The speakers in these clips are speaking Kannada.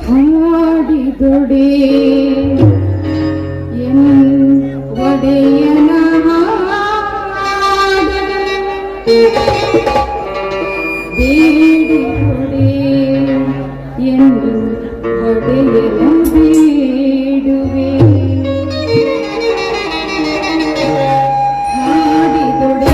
ಹಾಡಿದೊಡೆ ಎನ್ ಒಡೆಯನ ಬೇಡಿದೊಡೆ ಎನ್ ಒಡೆಯನ ಬೇಡುವೆ ಹಾಡಿದೊಡೆ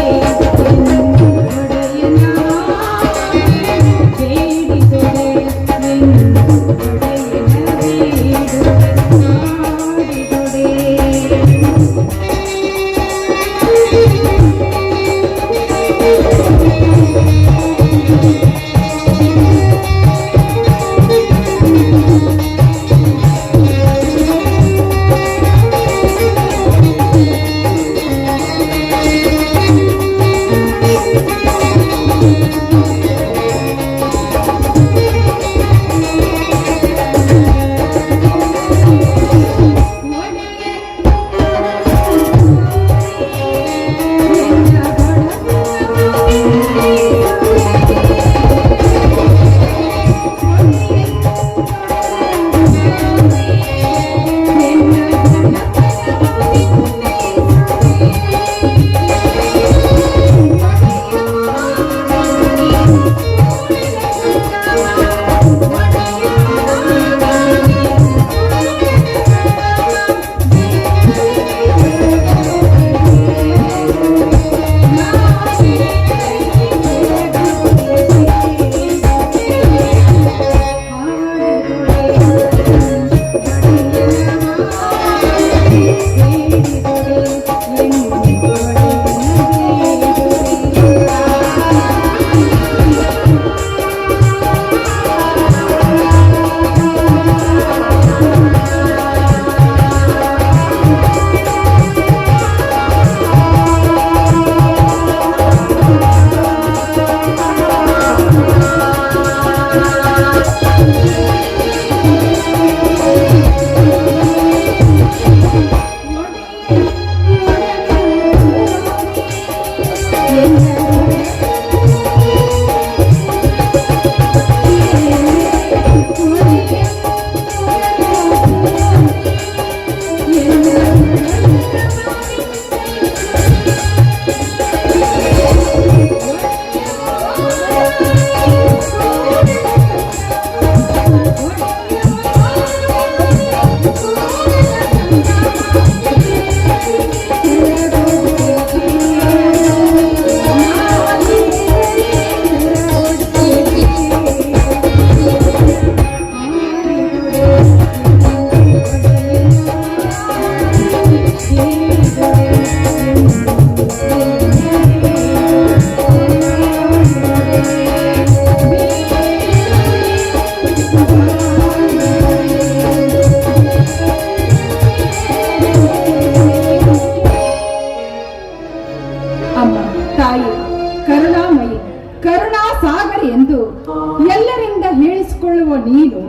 ನೀನು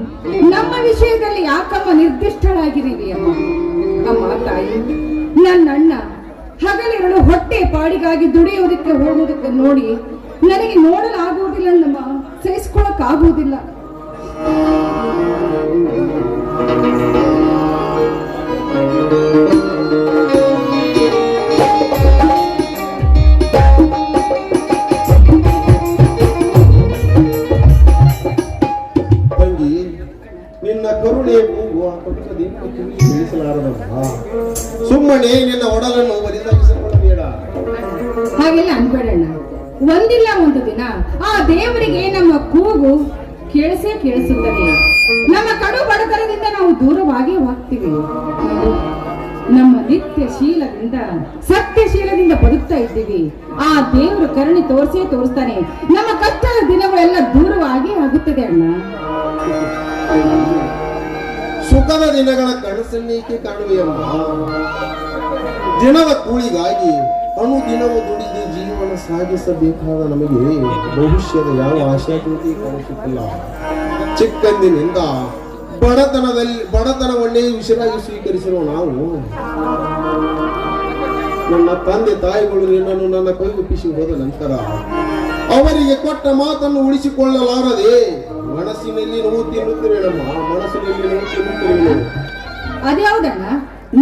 ನಮ್ಮ ವಿಷಯದಲ್ಲಿ ಯಾಕಮ್ಮ ನಿರ್ದಿಷ್ಟಳಾಗಿರುವಿ ಅಮ್ಮ? ಅಮ್ಮ ತಾಯಿ, ನನ್ನ ಅಣ್ಣ ಹಗಲಿರುಳು ಹೊಟ್ಟೆ ಪಾಡಿಗಾಗಿ ದುಡಿಯೋದಕ್ಕೆ ಹೋಗೋದಕ್ಕೆ ನೋಡಿ ನನಗೆ ನೋಡಲಾಗುವುದಿಲ್ಲ ನಮ್ಮ, ಸಹಿಸ್ಕೊಳಕ್ ಆಗುವುದಿಲ್ಲ. ಕರುಣೆ ಸುಮ್ಮನೆ ನಿನ್ನ ಒಡಲನ್ನು ಬರಿದಾಗಿಸಿಕೊಳ್ಳಬೇಡ. ಹಾಗೆಲ್ಲ ಅನ್ಬೇಡಣ್ಣ. ಒಂದಿಲ್ಲ ಒಂದು ದಿನ ಆ ದೇವರಿಗೆ ನಮ್ಮ ಕೂಗು ಕೇಳಿಸುತ್ತದೆ. ನಮ್ಮ ಕಡು ಬಡತನದಿಂದ ನಾವು ದೂರವಾಗಿ ಹೋಗ್ತೀವಿ. ನಮ್ಮ ನಿತ್ಯ ಶೀಲದಿಂದ ಸತ್ಯಶೀಲದಿಂದ ಬದುಕ್ತಾ ಇದ್ದೀವಿ. ಆ ದೇವರು ಕರುಣೆ ತೋರಿಸ್ತಾನೆ. ನಮ್ಮ ಕಷ್ಟದ ದಿನಗಳೆಲ್ಲ ದೂರವಾಗಿ ಆಗುತ್ತದೆ ಅಣ್ಣ. ಸುಖದ ದಿನಗಳ ಕನಸನ್ನೇಕೆ ಕಾಣುವೆಯಮ್ಮ? ದಿನದ ಕೂಳಿಗಾಗಿ ಅನುದಿನವೂ ದುಡಿದು ಜೀವನ ಸಾಗಿಸಬೇಕಾದ ನಮಗೆ ಭವಿಷ್ಯದ ಯಾವ ಆಶಾಕೃತಿ ಕಾಣಿಸುತ್ತಿಲ್ಲ. ಚಿಕ್ಕಂದಿನಿಂದ ಬಡತನವನ್ನೇ ಉಸಿರಾಗಿ ಸ್ವೀಕರಿಸಿರುವ ನಾವು, ನನ್ನ ತಂದೆ ತಾಯಿಗಳು ನಿನ್ನನ್ನು ನನ್ನ ಕೈಗೊಪ್ಪಿಸಿ ಹೋದ ನಂತರ ಅವರಿಗೆ ಕೊಟ್ಟ ಮಾತನ್ನು ಉಳಿಸಿಕೊಳ್ಳಲಾರದೆ ಮನ ಮನಸ್ಸಿನಲ್ಲಿ ನೋವು ತಿನ್ನುತ್ತಿರೇನಮ್ಮ, ಮನಸ್ಸಿನಲ್ಲಿ ನೋವು ತಿನ್ನುತ್ತಿರೇನು? ಅದ್ಯಾವ್ದಣ್ಣ?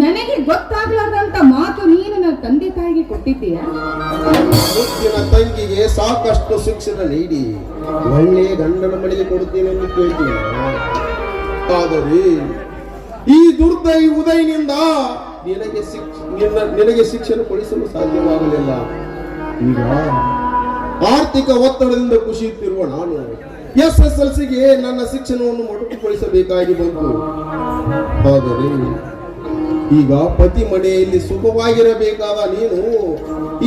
ನನಗೆ ಗೊತ್ತಾಗ್ಲಾರ್ದಂತ ಮಾತು ನೀನು ನನ್ನ ತಂದೆ ತಾಯಿಗೆ ಕೊಟ್ಟಿದ್ದೀಯ? ಮುತ್ತಿನ ತಂಗಿಗೆ ಸಾಕಷ್ಟು ಶಿಕ್ಷಣ ನೀಡಿ ಒಳ್ಳೆ ಗಂಡನ ಮನೆಗೆ ಕೊಡುತ್ತೇನೆ ಎಂದು ಕೇಳ್ತೀನಿ. ಆದರೆ ಈ ದುರ್ದೈ ಉದಯನಿಂದ ನಿನಗೆ ಶಿಕ್ಷಣ ಕೊಡಿಸಲು ಸಾಧ್ಯವಾಗಲಿಲ್ಲ. ಈಗ ಆರ್ಥಿಕ ಒತ್ತಡದಿಂದ ಕುಸಿಯುತ್ತಿರುವ ನಾನು SSLCಗೆ ನನ್ನ ಶಿಕ್ಷಣವನ್ನು ಮೊಟಕುಗೊಳಿಸಬೇಕಾಗಿ ಬಂತು. ಆದರೆ ಈಗ ಪತಿ ಮನೆಯಲ್ಲಿ ಸುಖವಾಗಿರಬೇಕಾದ ನೀನು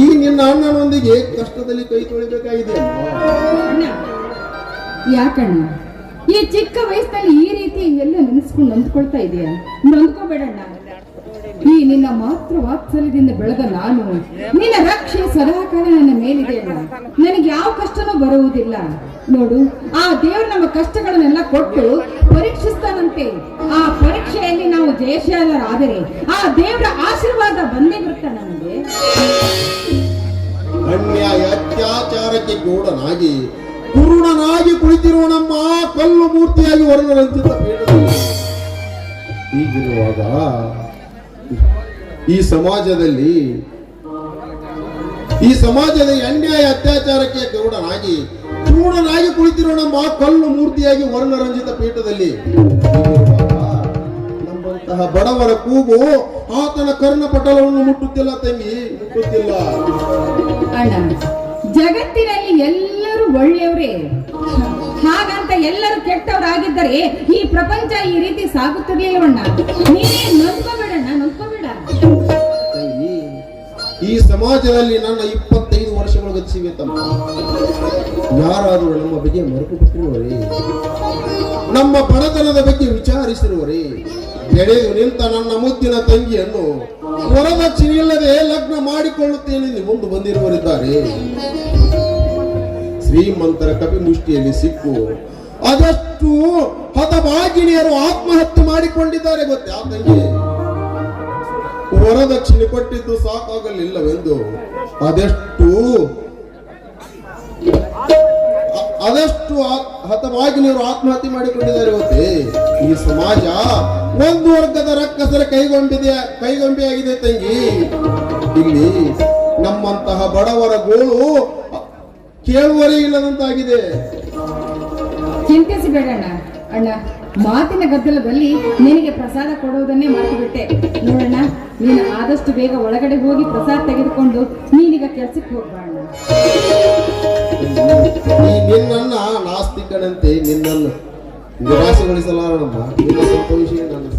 ಈ ನಿನ್ನ ಅಣ್ಣನೊಂದಿಗೆ ಕಷ್ಟದಲ್ಲಿ ಕೈ ತೊಳಿಬೇಕಾಗಿದೆ. ಅಣ್ಣ, ಯಾಕಣ್ಣ ಈ ಚಿಕ್ಕ ವಯಸ್ಸಿನಲ್ಲಿ ಈ ರೀತಿ ಎಲ್ಲ ನೆನೆಸ್ಕೊಂಡು ನೊಂದ್ಕೊಳ್ತಾ ಇದೆಯಾ? ನೊಂದ್ಕೋಬೇಡಣ್ಣ. ಈ ನಿನ್ನ ಮಾತೃ ವಾತ್ಸಲ್ಯದಿಂದ ಬೆಳೆದ ನಾನು, ನಿನ್ನ ರಕ್ಷೆ ಸದಾಕಾಲ ನನ್ನ ಮೇಲಿದೆ ಅಣ್ಣ. ನನಗೆ ಯಾವ ಕಷ್ಟನೂ ಬರುವುದಿಲ್ಲ. ನೋಡು, ಆ ದೇವರು ನಮ್ಮ ಕಷ್ಟಗಳನ್ನೆಲ್ಲ ಕೊಟ್ಟು ಪರೀಕ್ಷಿಸ್ತಾನಂತೆ. ಆ ಪರೀಕ್ಷೆಯಲ್ಲಿ ನಾವು ಜಯಶಾಲರಾದರೆ ಆ ದೇವರ ಆಶೀರ್ವಾದ ಬಂದೇ ಬರುತ್ತೆ ನಮಗೆ. ಅನ್ಯಾಯ ಅತ್ಯಾಚಾರಕ್ಕೆ ಗೂಢನಾಗಿ ಕುರುಡನಾಗಿ ಕುಳಿತಿರುವ ನಮ್ಮ ಕಲ್ಲು ಮೂರ್ತಿಯಾಗಿ ವರ್ಣರಂಜಿತ ಪೀಠದಲ್ಲಿ ಹೀಗಿರುವಾಗ ಈ ಸಮಾಜದ ಅನ್ಯಾಯ ಅತ್ಯಾಚಾರಕ್ಕೆ ಗೌಡನಾಗಿ ಪೂರ್ಣನಾಗಿ ಕುಳಿತಿರುವ ನಮ್ಮ ಕಲ್ಲು ಮೂರ್ತಿಯಾಗಿ ವರ್ಣರಂಜಿತ ಪೀಠದಲ್ಲಿ ನಮ್ಮಂತಹ ಬಡವರ ಕೂಗು ಆತನ ಕರ್ಣಪಟಲವನ್ನು ಮುಟ್ಟುತ್ತಿಲ್ಲ ತಂಗಿ, ಮುಟ್ಟುತ್ತಿಲ್ಲ. ಅಣ್ಣ, ಜಗತ್ತಿನಲ್ಲಿ ಎಲ್ಲರೂ ಒಳ್ಳೆಯವರೇ. ಹಾಗಂತ ಎಲ್ಲರೂ ಕೆಟ್ಟವರಾಗಿದ್ದರೆ ಈ ಪ್ರಪಂಚ ಈ ರೀತಿ ಸಾಗುತ್ತಿರ್ಲಿಲ್ಲವಣ್ಣ. ನೀನೇ ನೊಂದ್ಕೋಬೇಡಣ್ಣ, ನೊಂದ್ಕೋಬೇಡ. ತಂಗಿ, ಈ ಸಮಾಜದಲ್ಲಿ ನನ್ನ 25 ವರ್ಷಗಳು ಗತಿಸಿವೆ ತಮ್ಮ. ಯಾರಾದರೂ ನಮ್ಮ ಬಗ್ಗೆ ಮರೆತು ಬಿಟ್ಟಿರುವರೇ? ನಮ್ಮ ಬಡತನದ ಬಗ್ಗೆ ವಿಚಾರಿಸಿರುವರೇ? ಬೆಳೆದು ನಿಂತ ನನ್ನ ಮುದ್ದಿನ ತಂಗಿಯನ್ನು ವರದಕ್ಷಿಣೆ ಇಲ್ಲದೆ ಲಗ್ನ ಮಾಡಿಕೊಳ್ಳುತ್ತೇನೆ ಎಂದು ಮುಂದೆ ಬಂದಿರುವರಿದ್ದಾರೆ. ಶ್ರೀಮಂತರ ಕಪಿಮುಷ್ಟಿಯಲ್ಲಿ ಸಿಕ್ಕು ಅದಷ್ಟು ಹತಭಾಗಿಣಿಯರು ಆತ್ಮಹತ್ಯೆ ಮಾಡಿಕೊಂಡಿದ್ದಾರೆ ಗೊತ್ತಾ ತಂಗಿ? ವರದಕ್ಷಿಣೆ ಕೊಟ್ಟಿದ್ದು ಸಾಕಾಗಲಿಲ್ಲವೆಂದು ಅದಷ್ಟು ಹತಭಾಗಿನಿಯರು ಆತ್ಮಹತ್ಯೆ ಮಾಡಿಕೊಂಡಿದ್ದಾರೆ ಗೊತ್ತೇ? ಈ ಸಮಾಜ ಒಂದು ವರ್ಗದ ರಕ್ಕಸರ ಕೈಗೊಂಬೆಯಾಗಿದೆ ತಂಗಿ. ಇಲ್ಲಿ ನಮ್ಮಂತಹ ಬಡವರ ಗೋಳು ಕೇಳುವರೇ ಇಲ್ಲದಂತಾಗಿದೆ. ಚಿಂತಿಸಬೇಡಣ್ಣ. ಅಣ್ಣ, ಮಾತಿನ ಗದ್ದಲದಲ್ಲಿ ನಿನಗೆ ಪ್ರಸಾದ ಕೊಡುವುದನ್ನೇ ಮರೆತು ಬಿಟ್ಟೆ. ನೋಡಣ್ಣ, ನೀನು ಆದಷ್ಟು ಬೇಗ ಒಳಗಡೆ ಹೋಗಿ ಪ್ರಸಾದ ತೆಗೆದುಕೊಂಡು ನೀನೀಗ ಕೆಲ್ಸಕ್ಕೆ ಹೋಗ್ಬಾಣ. ನಿನ್ನನ್ನ ನಾಸ್ತಿಕನಂತೆ ನಿನ್ನನ್ನು ನಿರಾಸೆಗೊಳಿಸಲಾರಮ್ಮ. ನಿನ್ನ ಸ್ವಲ್ಪ ವಿಷಯ ನಾನು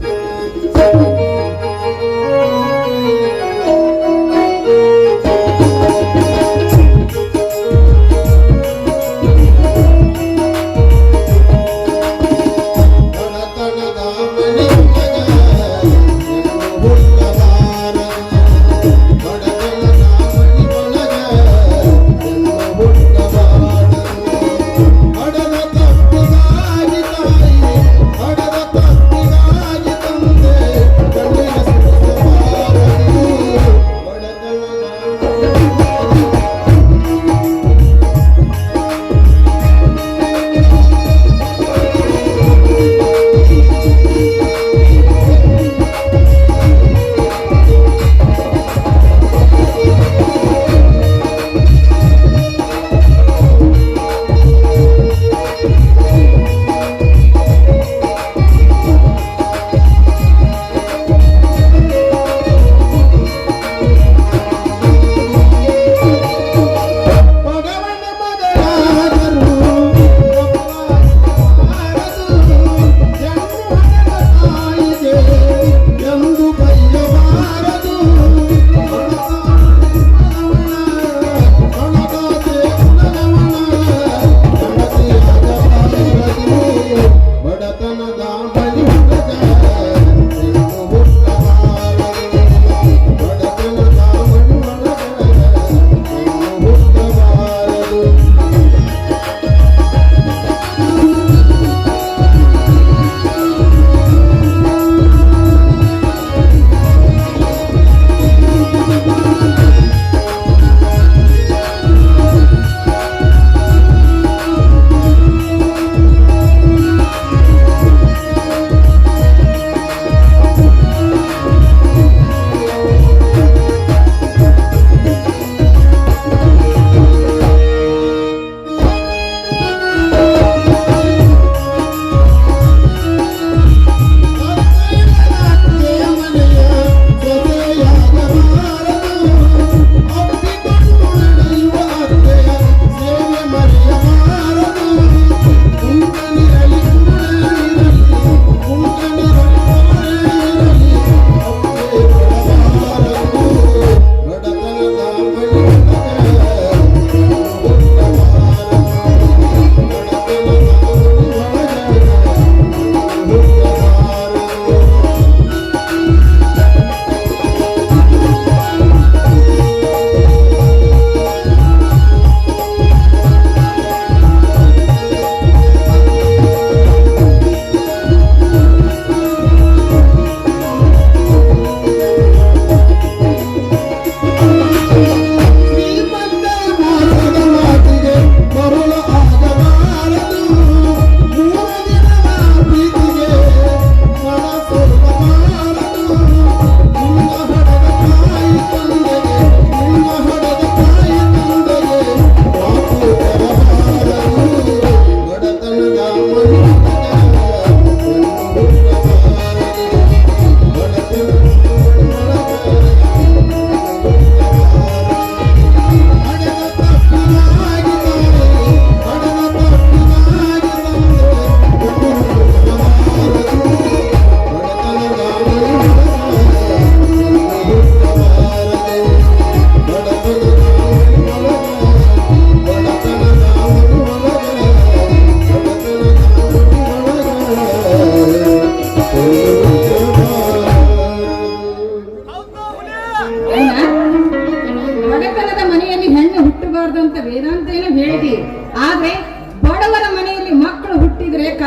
ಹಡದ ತಪ್ಪಿಗಾಗಿ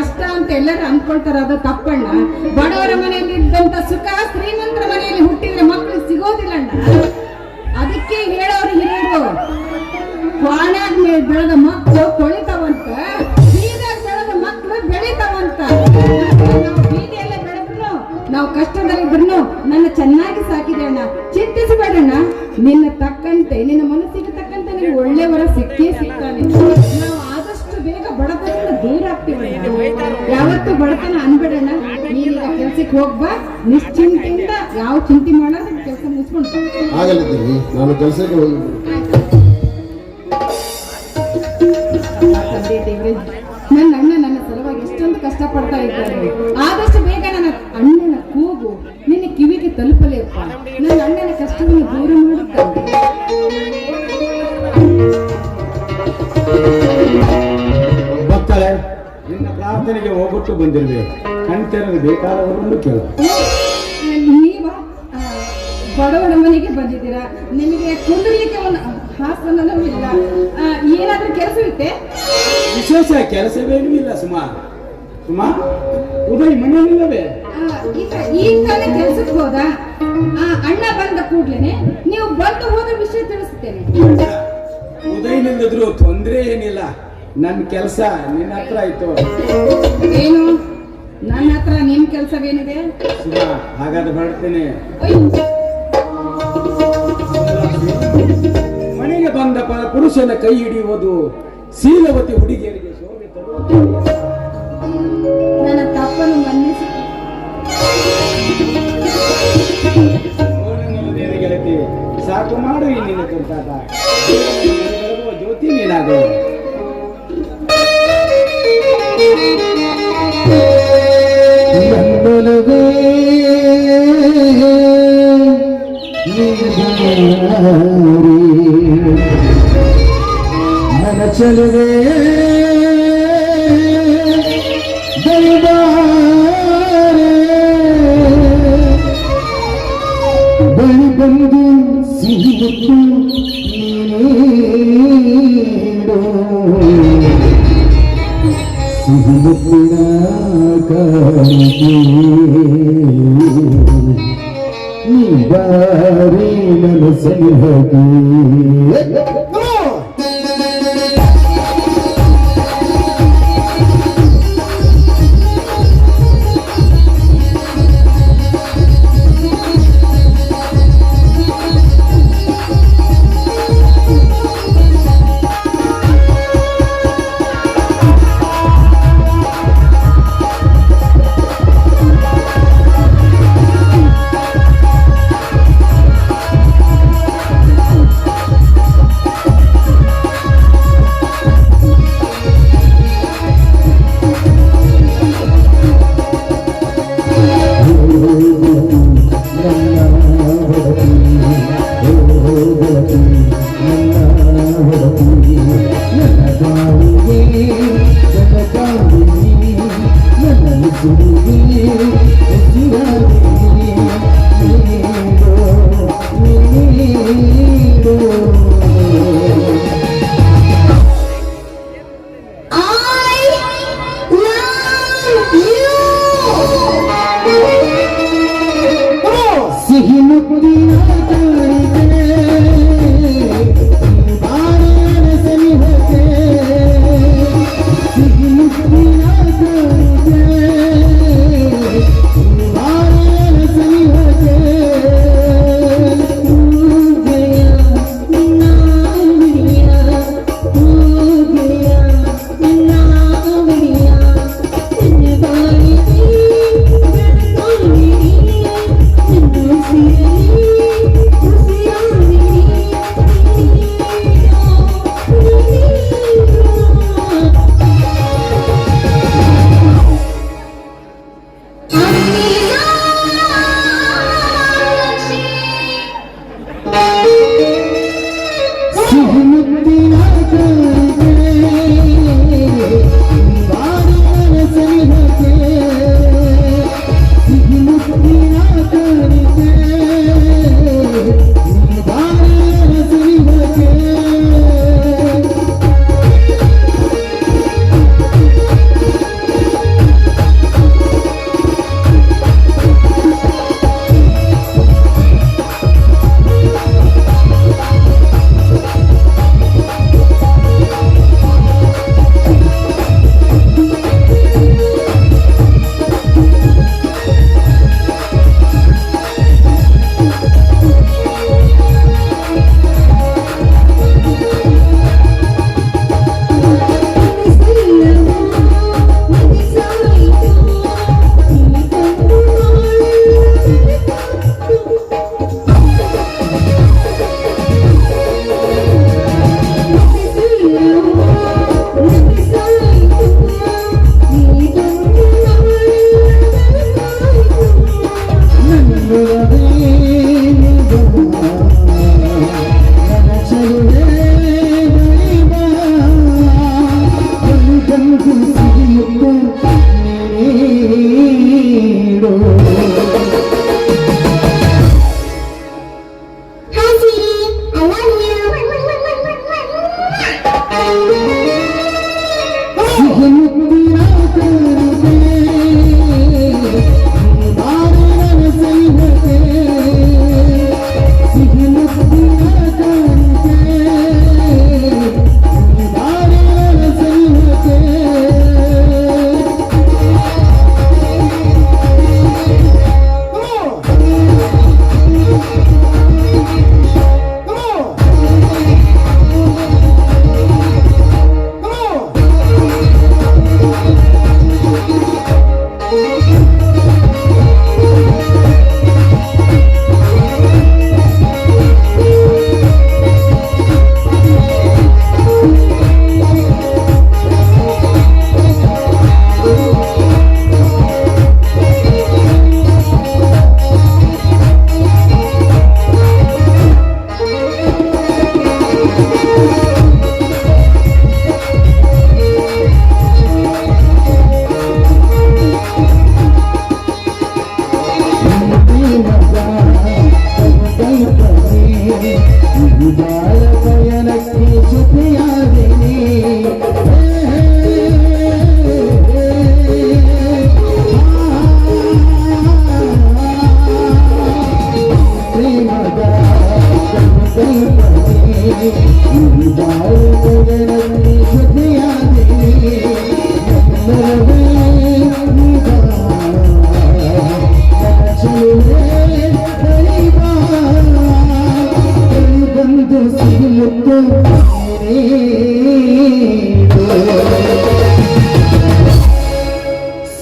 ಕಷ್ಟ ಅಂತ ಎಲ್ಲರೂ ಅನ್ಕೊಳ್ತಾರ, ಅದು ತಪ್ಪಣ್ಣ. ಬಡವರ ಮನೆಯಲ್ಲಿ ಇದ್ದಂತ ಸುಖ ಶ್ರೀಮಂತರ ಮನೆಯಲ್ಲಿ ಹುಟ್ಟಿದ್ರೆ ಮಕ್ಕಳು ಸಿಗೋದಿಲ್ಲ ಅಣ್ಣ. ಅದಕ್ಕೆ ಹೇಳೋರು ಹಿರಿಯರು, ಕ್ವಾಣ್ಯಾಗ ಬೆಳೆದ ಮಕ್ಕಳು ಕೊಳಿತಾವಂತ, ಬೀದಾಗ ಬೆಳೆದ ಮಕ್ಕಳು ಬೆಳಿತಾವಂತ. ನಾವು ಬೀದಿಯಲ್ಲೇ ಬೆಳೆದ್ರು, ನಾವು ಕಷ್ಟದಲ್ಲಿದ್ರು ನನ್ನ ಚೆನ್ನಾಗಿ ಸಾಕಿದೆ ಅಣ್ಣ, ಚಿಂತಿಸಬೇಡಣ್ಣ. ನಿನ್ನ ತಕ್ಕಂತೆ, ನಿನ್ನ ಮನಸ್ಸಿಗೆ ತಕ್ಕಂತೆ ನಿನಗೆ ಒಳ್ಳೆಯವರ ಸಿಕ್ಕೇ ಸಿಗ್ತಾನೆ. ನಾವು ಆದಷ್ಟು ಬೇಗ ಬಡತನದಿಂದ ದೂರ ಆಗ್ತೀವಿ. ಯಾವತ್ತು ಬಡತನ ಅನ್ಬೇಡಣ್ಣ. ನೀನೀಗ ಕೆಲ್ಸಕ್ಕೆ ಹೋಗ್ಬಾ, ನಿಶ್ಚಿಂತೆಯಿಂದ ಯಾವ ಚಿಂತೆ ಮಾಡೋದು ಕೆಲಸ ಮುಗಿಸ್ಕೊಂಡು ಆಗಲಿದ್ದೀವಿ. ನಾನು ಕೆಲಸಕ್ಕೆ ಹೋಗಿ ತಂದೆ ದೇವ್ರೆ, ನನ್ನ ಅಣ್ಣ ನನ್ನ ಸಲುವಾಗಿ ಎಷ್ಟೊಂದು ಕಷ್ಟ ಪಡ್ತಾ ಇದ್ದಾರೆ. ಆದಷ್ಟು ಬೇಗ ನನ್ನ ಅಣ್ಣನ ಕೂಗು ನಿನ್ನ ಕಿವಿಗೆ ತಲುಪಲೇಪ್ಪ. ನನ್ನ ಅಣ್ಣನ ಕಷ್ಟವನ್ನು ದೂರ ಮಾಡುತ್ತಾನೆ. ಭಕ್ತರೇ, ನಿನ್ನ ಪ್ರಾರ್ಥನೆಗೆ ಹೋಗೊಟ್ಟು ಬಂದಿರುವೆ. ಕಣ್ತೆರಲು ಬೇಕಾದವರನ್ನು ಕೇಳು. ನೀವ ಬಡವನ ಮನೆಗೆ ಬಂದಿದ್ದೀರಾ, ನಿಮಗೆ ಕುಂದಿರ್ಲಿಕ್ಕೆ ಒಂದು ಹಾಸನನೂ ಇಲ್ಲ. ಏನಾದ್ರೂ ಕೆಲಸವಿತ್ತೆ? ವಿಶೇಷ ಕೆಲಸವೇನೂ ಇಲ್ಲ ಸುಮಾ. ಸುಮಾ, ಉದಯ್ ಮನೆಯಲ್ಲಿಲ್ಲವೇ? ಈಗ ತಾನೇ ಕೆಲ್ಸಕ್ಕೆ ಹೋದ. ಅಣ್ಣ ಬಂದ ಕೂಡ್ಲೇನೆ ನೀವು ಬಂದು ಹೋದ ವಿಷಯ ತಿಳಿಸ್ತೇನೆ. ಉದಯನಿಲ್ಲದ್ರು ತೊಂದರೆ ಏನಿಲ್ಲ. ನನ್ನ ಕೆಲಸ ನಿನ್ನ ಹತ್ರ ಆಯ್ತು. ಏನು ನನ್ನ ಹತ್ರ ನಿಮ್ ಕೆಲಸವೇನಿದೆ? ಸುಮಾ, ಹಾಗಾದ್ರೆ ಹೊರಡ್ತೇನೆ. ಮನೆಗೆ ಬಂದ ಪುರುಷನ ಕೈ ಹಿಡಿಯುವುದು ಶೀಲವತಿ ಹುಡುಗಿಯರಿಗೆ ಶೋಭೆ ತರುವುದು. ನನ್ನ ತಪ್ಪನ್ನು ಮನ್ನಿಸಿ. ಗೆಳತಿ, ಸಾಕು ಮಾಡು ಈ ನಿನ್ನ ತುಂಟಾಟ. ಜ್ಯೋತಿ ನೀನಾಗ. ನಂದಲವೇ ನನ್ನ ಚಲವೇ ಬಳಿ ಬಂದು ಸಿಹಿಮುತ್ತು ನೀಡೋ, ಸಿಹಿಮುತ್ತಿನ ಕಾಣಿಕೆ ನೀ ಬಾರಿ ನನ್ನ ಸನಿಹಕ್ಕೆ.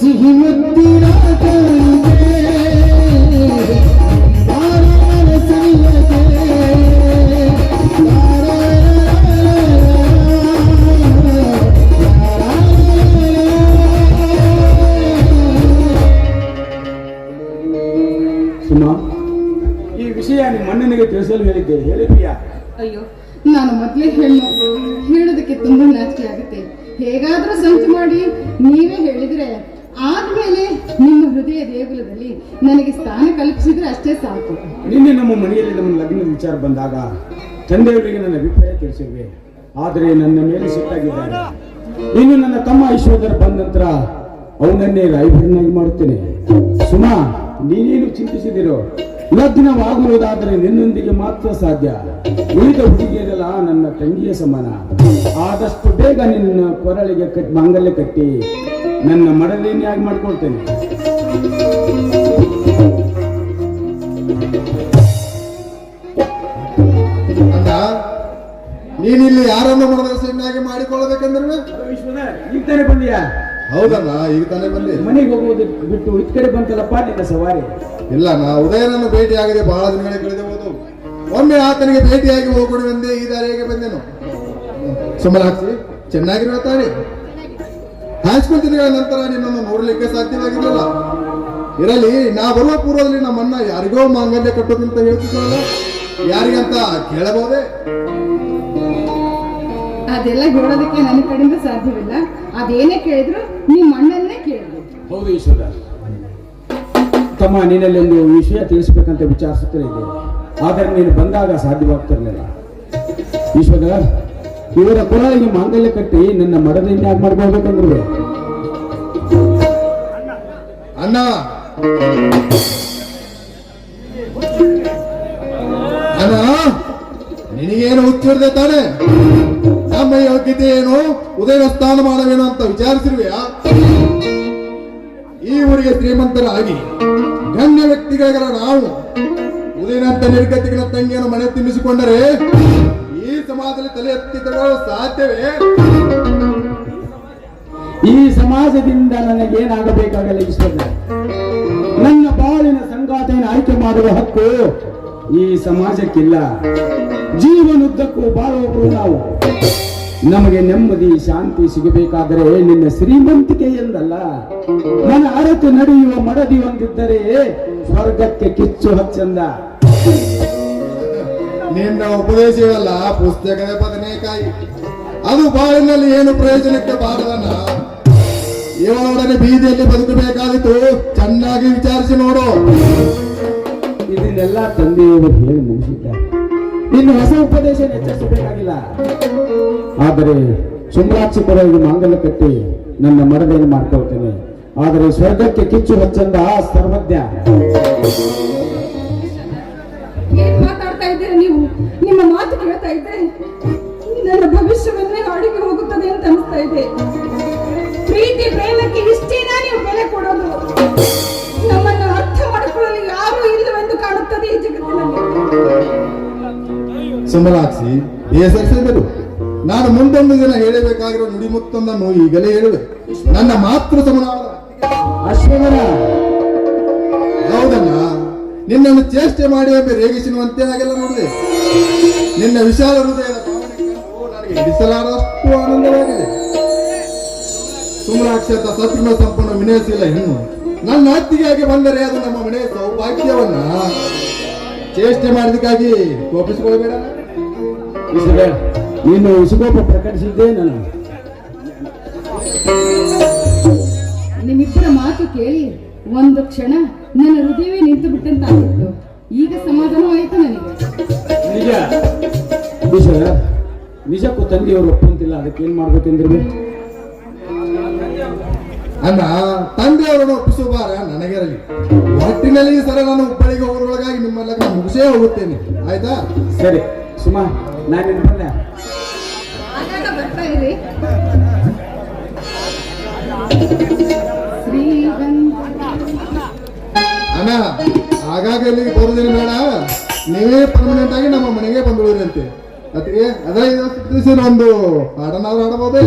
ಸಿಹಿ ಮುತ್ತಿನ ಕಾಣಿಕೆ ಬಾರನ ಸನಿಯಕ್ಕೆ ಸುಮಾ, ಈ ವಿಷಯ ನಿಮ್ಮ ಅಣ್ಣನಿಗೆ ತಿಳಿಸಲು ಹೇಳಿದ್ದೀಯಾ? ಅಯ್ಯೋ, ನಾನು ಮೊದಲೇ ಹೇಳೋದಕ್ಕೆ ತುಂಬಾ ನಾಚಿಕೆ ಆಗುತ್ತೆ. ಹೇಗಾದ್ರೂ ಸಂಚು ಮಾಡಿ ನೀವೇ ಹೇಳಿದ್ರೆ ಆದ್ಮೇಲೆ ನಿಮ್ಮ ಹೃದಯ ದೇಗುಲದಲ್ಲಿ ನನಗೆ ಸ್ಥಾನ ಕಲ್ಪಿಸಿದ್ರೆ ಅಷ್ಟೇ ಸಾಕು. ನಿನ್ನೆ ನಮ್ಮ ಮನೆಯಲ್ಲಿ ನಮ್ಮ ಲಗ್ನದ ವಿಚಾರ ಬಂದಾಗ ತಂದೆಯವರಿಗೆ ನನ್ನ ಅಭಿಪ್ರಾಯ ತಿಳಿಸಿವೆ. ಆದರೆ ನನ್ನ ಮೇಲೆ ಸಿಟ್ಟಾಗಿದ್ದಾರೆ. ಇನ್ನು ನನ್ನ ತಮ್ಮ ಐಶ್ವರ್ಯರ ಬಂದ ನಂತರ ಅವನನ್ನೇ ರಾಯಭರನಾಗಿ ಮಾಡುತ್ತೇನೆ. ಸುಮಾ, ನೀನೇನು ಚಿಂತಿಸಿದಿರೋ? ಲಗ್ನವಾಗುವುದಾದರೆ ನಿನ್ನೊಂದಿಗೆ ಮಾತ್ರ ಸಾಧ್ಯ. ಉಳಿದ ಹುಡುಗಿಯರೆಲ್ಲ ನನ್ನ ತಂಗಿಯ ಸಮಾನ. ಆದಷ್ಟು ಬೇಗ ನಿನ್ನ ಕೊರಳಿಗೆ ಮಾಂಗಲ್ಯ ಕಟ್ಟಿ ನನ್ನ ಮಡಲಿನಿಯಾಗಿ ಮಾಡಿಕೊಳ್ತೇನೆ. ಅಣ್ಣ, ನೀನಿಲ್ಲಿ ಯಾರನ್ನು ಮನದರ್ಶನಾಗಿ ಮಾಡಿಕೊಳ್ಳಬೇಕಂದ್ರೆ ಈಗ ತಾನೇ ಬಂದಿಯಾ? ಹೌದಣ್ಣ, ಈಗ ತಾನೇ ಬಂದೆ. ಮನೆಗೆ ಹೋಗುವುದು ಬಿಟ್ಟು ಈ ಕಡೆ ಬಂತಲ್ಲಪ್ಪ ನಿನ್ನ ಸವಾರಿ. ಇಲ್ಲ, ನಾ ಉದಯನನ್ನು ಭೇಟಿಯಾಗದೆ ಬಹಳ ದಿನಗಳೇ ಕಳೆದು ಹೋದವು. ಒಮ್ಮೆ ಆತನಿಗೆ ಭೇಟಿಯಾಗಿ ಹೋಗೋಣವೆಂದೇ ಈ ದಾರಿಗೆ ಬಂದೆನು. ಸುಮಲಾಕ್ಷಿ, ಚೆನ್ನಾಗಿರುವ ತಾನೆ? ಹೈಸ್ಕೂಲ್ ದಿನಗಳ ನಂತರ ನಿನ್ನನ್ನು ನೋಡಲಿಕ್ಕೆ ಸಾಧ್ಯವಾಗಿರಲಿಲ್ಲ. ಇರಲಿ, ನಾ ಬರುವ ಪೂರ್ವದಲ್ಲಿ ನಮ್ಮನ್ನ ಯಾರಿಗೋ ಮಾಂಗಲ್ಯ ಕಟ್ಟೋದಂತ ಹೇಳ್ತಿದ್ದಲ್ಲ, ಯಾರಿಗಂತ ಕೇಳಬಹುದೇ? ಅದೆಲ್ಲ ಹೇಳೋದಕ್ಕೆ ನನ್ನ ಕಡೆಯಿಂದ ಸಾಧ್ಯವಿಲ್ಲ. ಅದೇನೇ ಕೇಳಿದ್ರು ನಿಮ್ಮ ಅಣ್ಣನ್ನೇ ಕೇಳಿದ್ರು. ಹೌದು ಈಶ್ವರ, ತಮ್ಮ ನಿನ್ನಲ್ಲಿ ಒಂದು ವಿಷಯ ತಿಳಿಸ್ಬೇಕಂತ ವಿಚಾರಿಸುತ್ತಿದ್ದೆ. ಆದರೆ ನೀನು ಬಂದಾಗ ಸಾಧ್ಯವಾಗ್ತಿರ್ಲಿಲ್ಲ. ಈಶ್ವರ, ಇವರ ಕೊರಳಿಗೆ ಮಾಂಗಲ್ಯ ಕಟ್ಟಿ ನನ್ನ ಮಡದಿಂದ ಯಾಕೆ ಮಾಡ್ಕೊಳ್ಬೇಕಂದ್ರೆ ಅಣ್ಣ, ಅಣ್ಣ, ನಿನಗೇನು ಹುಚ್ಚಿರದೆ ತಾನೆ? ನಮ್ಮ ಯೋಗ್ಯತೆ ಏನು, ಉದಯನ ಸ್ಥಾನ ಮಾಡವೇನು ಅಂತ ವಿಚಾರಿಸಿರುವೆಯಾ? ಈ ಊರಿಗೆ ಶ್ರೀಮಂತರಾಗಿ ಗಣ್ಯ ವ್ಯಕ್ತಿಗಳ ನಾವು ಉದಯನಂತ ನಿರ್ಗತಿಗಳ ತಂಗಿಯನ್ನು ಮನೆ ತುಂಬಿಸಿಕೊಂಡರೆ ಈ ಸಮಾಜದಲ್ಲಿ ತಲೆ ಎತ್ತಿ ತಗೊಳ್ಳಲು ಸಾಧ್ಯವೇ? ಈ ಸಮಾಜದಿಂದ ನನಗೇನಾಗಬೇಕಾಗಲ್ಲ ಈಶ್ವರ. ನನ್ನ ಬಾಳಿನ ಸಂಗಾತಿಯನ್ನು ಆಯ್ಕೆ ಮಾಡುವ ಹಕ್ಕು ಈ ಸಮಾಜಕ್ಕಿಲ್ಲ. ಜೀವನದುದ್ದಕ್ಕೂ ಬಾಳುವವರು ನಾವು. ನಮಗೆ ನೆಮ್ಮದಿ ಶಾಂತಿ ಸಿಗಬೇಕಾದರೆ ನಿನ್ನ ಶ್ರೀಮಂತಿಕೆ ಎಂದಲ್ಲ, ನನ್ನ ಅರತು ನಡೆಯುವ ಮಡದಿ ಹೊಂದಿದ್ದರೆ ಸ್ವರ್ಗಕ್ಕೆ ಕಿಚ್ಚು ಹಚ್ಚಂದ. ನಿನ್ನ ಉಪದೇಶವಲ್ಲ ಪುಸ್ತಕದ ಬದನೆಕಾಯಿ. ಅದು ಬಾಳಿನಲ್ಲಿ ಏನು ಪ್ರಯೋಜನಕ್ಕೆ ಬಾರದನ್ನ. ಇವಳೊಡನೆ ಬೀದಿಯಲ್ಲಿ ಬದುಕಬೇಕಾದಿತ್ತು. ಚೆನ್ನಾಗಿ ವಿಚಾರಿಸಿ ನೋಡು. ಇದನ್ನೆಲ್ಲ ತಂದೆಯವರು ಹೇಳಿ ಮುಗಿಸಿದ್ದಾರೆ. ಇನ್ನು ಹೊಸ ಉಪದೇಶ ಎಚ್ಚರಿಸಬೇಕಾಗಿಲ್ಲ. ಆದರೆ ಸುಮ್ರಾಕ್ಷಿ ಕೊರಳಿಗೆ ಮಾಂಗಲ್ಯ ಕಟ್ಟಿ ನನ್ನ ಮಡದೆಯನ್ನು ಮಾಡ್ಕೊಳ್ತೇನೆ. ಆದರೆ ಸ್ವರ್ಗಕ್ಕೆ ಕಿಚ್ಚು ಹಚ್ಚಂದ ಸರ್ವಜ್ಞ. ಏನ್ ಮಾತಾಡ್ತಾ ಇದ್ದೀರಾ ನೀವು? ನಿಮ್ಮ ಮಾತು ಕೇಳ್ತಾ ಇದ್ರೆ ನನ್ನ ಭವಿಷ್ಯವನ್ನೇ ಹಾಡಿಗೆ ಹೋಗುತ್ತದೆ ಅಂತ ಅನಿಸ್ತಾ ಇದೆ. ಪ್ರೀತಿ ಪ್ರೇಮಕ್ಕೆ ಇಷ್ಟೇನಾ ನೀವು ಬೆಲೆ ಕೊಡೋದು? ನಮ್ಮನ್ನು ಅರ್ಥ ಮಾಡಿಕೊಳ್ಳಲು ಯಾರೂ ಇಲ್ಲವೆಂದು ಕಾಣುತ್ತದೆ ಈ ಜಗತ್ತಿನಲ್ಲಿ. ಸುಮಲಾಕ್ಷಿ, ಬೇಸರಿಸಿದರು. ನಾನು ಮುಂದೊಂದು ದಿನ ಹೇಳಬೇಕಾಗಿರೋ ನುಡಿಮುತ್ತೊಂದನ್ನು ಈಗಲೇ ಹೇಳುವೆ. ನನ್ನ ಮಾತೃ ಸಮನಾದ ಅಶ್ವಮನ, ಹೌದಣ್ಣ, ನಿನ್ನನ್ನು ಚೇಷ್ಟೆ ಮಾಡಿ ಒಮ್ಮೆ ರೇಗಿಸಿರುವಂತೆ ಹಾಗೆಲ್ಲ ನೋಡಿದೆ. ನಿನ್ನ ವಿಶಾಲ ಹೃದಯದ ಭಾವನೆ ಕಂಡು ನನಗೆ ಹಿಡಿಸಲಾರದಷ್ಟು ಆನಂದವಾಗಿದೆ. ಸುಮಲಾಕ್ಷಿ ಅಂತ ಸತ್ಗುಣ ಸಂಪನ್ನ ವಿನಯಿಸಿಲ್ಲ ಹೆಣ್ಣು ನನ್ನ ಅತ್ತಿಗೆಯಾಗಿ ಬಂದರೆ ಅದು ನಮ್ಮ ಮನೆಯ ಸೌಭಾಗ್ಯವನ್ನ ಚೇಷ್ಟೆ ಮಾಡಿದಕ್ಕಾಗಿ ಕೋಪಿಸಿಕೊಳ್ಳಬೇಡ. ನೀನು ಉಸುಗೋಪ ಪ್ರಕಟಿಸಿದ್ದೇ ನಾನು. ನಿಮ್ಮಿಬ್ಬರ ಮಾತು ಕೇಳಿ ಒಂದು ಕ್ಷಣ ನನ್ನ ಹೃದಯವೇ ನಿಂತು ಬಿಟ್ಟಂತಾಗಿತ್ತು. ಈಗ ಸಮಾಧಾನವಾಯಿತು ನನಗೆ. ನಿಜ ಈಶ್ವರ, ನಿಜಕ್ಕೂ ತಂದೆಯವರು ಒಪ್ಪಂತಿಲ್ಲ. ಅದಕ್ಕೆ ಏನ್ ಮಾಡ್ಬೇಕೆಂದ್ರೆ ಅಣ್ಣ, ತಂದೆಯವರನ್ನು ಒಪ್ಪಿಸುವ ಭಾರ ನನಗಿರಲಿ. ಒಟ್ಟಿನಲ್ಲಿ ಈ ಸಲ ನಾನು ಹುಬ್ಬಳ್ಳಿಗೆ ಹೋಗೋದ್ರೊಳಗಾಗಿ ನಿಮ್ಮ ಲಗ್ನ ಮುಗಿಸೇ ಹೋಗುತ್ತೇನೆ. ಆಯ್ತಾ? ಸರಿ ಸುಮಾ, ನಾನೇನು ಬಂದೆ. ಆಗಾಗ ಬರ್ತಾ ಇರಿ. ಶ್ರೀಗಂಧ ಅಣ್ಣ, ಆಗಾಗ ಇಲ್ಲಿಗೆ ಬರುವುದೇನು ಬೇಡ. ನೀವೇ ಪರ್ಮನೆಂಟ್ ಆಗಿ ನಮ್ಮ ಮನೆಗೆ ಬಂದುಳಿರಂತೆ. ಅದಕ್ಕೆ ಅದೇ ಒಂದು ಹಾಡನಾದ್ರೂ ಆಡಬಹುದೇ?